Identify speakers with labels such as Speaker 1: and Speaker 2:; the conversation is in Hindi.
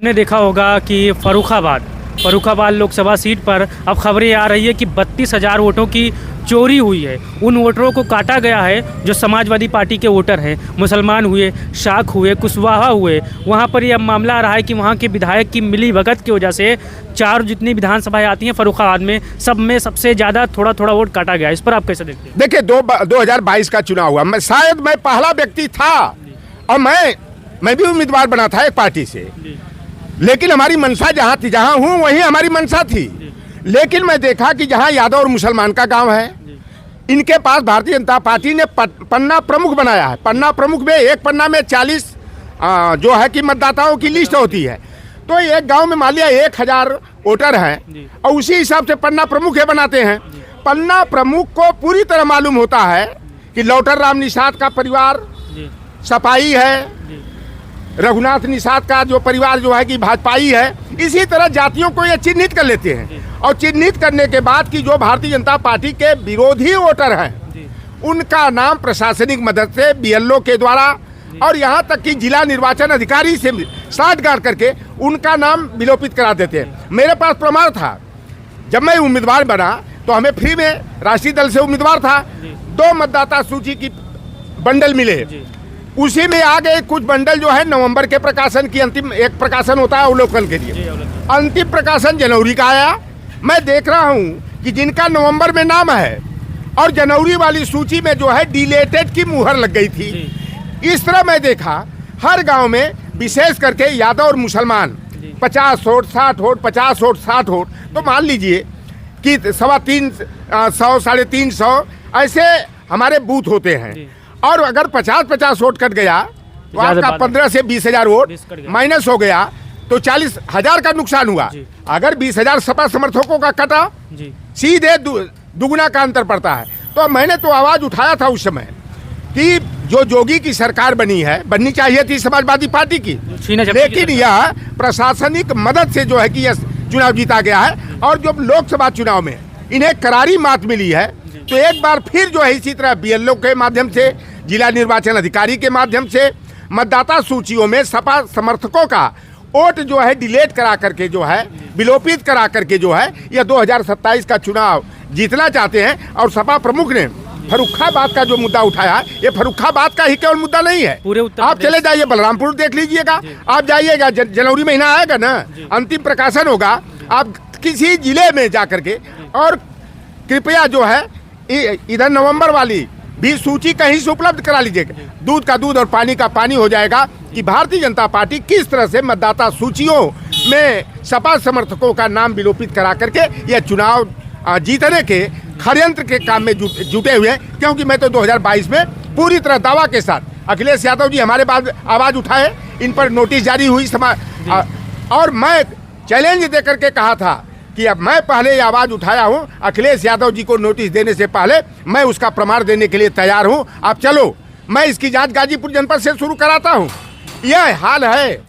Speaker 1: आपने देखा होगा कि फर्रुखाबाद लोकसभा सीट पर अब खबरें आ रही है कि 32,000 वोटों की चोरी हुई है। उन वोटरों को काटा गया है जो समाजवादी पार्टी के वोटर हैं, मुसलमान हुए, शाख हुए, कुशवाहा हुए। वहाँ पर यह मामला आ रहा है कि वहाँ के विधायक की मिली भगत की वजह से 4 जितनी विधानसभाएं आती हैं फर्रुखाबाद में सबसे ज़्यादा थोड़ा थोड़ा वोट काटा गया। इस पर आप कैसे देखते हैं?
Speaker 2: देखिए 2022 का चुनाव हुआ, मैं पहला व्यक्ति था और मैं भी उम्मीदवार बना था एक पार्टी से, लेकिन हमारी मंशा जहाँ थी, जहाँ हूँ वहीं हमारी मंशा थी। लेकिन मैं देखा कि जहाँ यादव और मुसलमान का गांव है, इनके पास भारतीय जनता पार्टी ने पन्ना प्रमुख बनाया है। पन्ना प्रमुख में एक पन्ना में 40 जो है कि मतदाताओं की लिस्ट होती है। तो एक गांव में मान लिया 1000 वोटर हैं और उसी हिसाब से पन्ना प्रमुख ये बनाते हैं। पन्ना प्रमुख को पूरी तरह मालूम होता है कि लौटर राम निषाद का परिवार सपाई है, रघुनाथ निषाद का जो परिवार जो है कि भाजपाई है। इसी तरह जातियों को ये चिन्हित कर लेते हैं और चिन्हित करने के बाद कि जो भारतीय जनता पार्टी के विरोधी वोटर हैं उनका नाम प्रशासनिक मदद से BLO के द्वारा और यहाँ तक कि जिला निर्वाचन अधिकारी से साठगांठ करके उनका नाम विलोपित करा देते हैं। मेरे पास प्रमाण था, जब मैं उम्मीदवार बना तो हमें फ्री में राष्ट्रीय दल से उम्मीदवार था, 2 मतदाता सूची की बंडल मिले। उसी में आ गए कुछ बंडल जो है नवंबर के प्रकाशन की, अंतिम एक प्रकाशन होता है अवलोकन के लिए, अंतिम प्रकाशन जनवरी का आया। मैं देख रहा हूं कि जिनका नवंबर में नाम है और जनवरी वाली सूची में जो है डिलेटेड की मुहर लग गई थी। इस तरह मैं देखा हर गांव में, विशेष करके यादव और मुसलमान 50 वोट 60 वोट 50 वोट 60 वोट, तो मान लीजिए कि 350 350 ऐसे हमारे बूथ होते हैं। और अगर 50 वोट कट गया तो आपका 15 से 20,000 वोट माइनस हो गया तो 40,000 का नुकसान हुआ। अगर 20,000 सपा समर्थकों का कटा, सीधे दुगुना का अंतर पड़ता है। तो मैंने तो आवाज उठाया था उस समय कि जो जोगी की सरकार बननी चाहिए थी समाजवादी पार्टी की, लेकिन यह प्रशासनिक मदद से जो है कि यह चुनाव जीता गया है। और जो लोकसभा चुनाव में इन्हें करारी मात मिली है, तो एक बार फिर जो है इसी तरह BLO के माध्यम से, जिला निर्वाचन अधिकारी के माध्यम से मतदाता सूचियों में सपा समर्थकों का वोट जो है डिलीट करा करके जो है विलोपित करा करके जो है यह 2027 का चुनाव जीतना चाहते हैं। और सपा प्रमुख ने फर्रुखाबाद का जो मुद्दा उठाया, ये फर्रुखाबाद का ही केवल मुद्दा नहीं है। पूरे आप चले जाइए बलरामपुर देख लीजिएगा, आप जाइएगा जनवरी महीना आएगा ना, अंतिम प्रकाशन होगा, आप किसी जिले में जा करके और कृपया जो है इधर नवंबर वाली भी सूची कहीं से उपलब्ध करा लीजिएगा। दूध का दूध और पानी का पानी हो जाएगा कि भारतीय जनता पार्टी किस तरह से मतदाता सूचियों में सपा समर्थकों का नाम विलोपित करा करके यह चुनाव जीतने के षड्यंत्र के काम में जुटे हुए हैं। क्योंकि मैं तो 2022 में पूरी तरह दावा के साथ अखिलेश यादव जी हमारे बाद आवाज उठाए, इन पर नोटिस जारी हुई और मैं चैलेंज दे करके कहा था कि अब मैं पहले ये आवाज उठाया हूं, अखिलेश यादव जी को नोटिस देने से पहले मैं उसका प्रमाण देने के लिए तैयार हूं। आप चलो, मैं इसकी जांच गाजीपुर जनपद से शुरू कराता हूं। यह हाल है।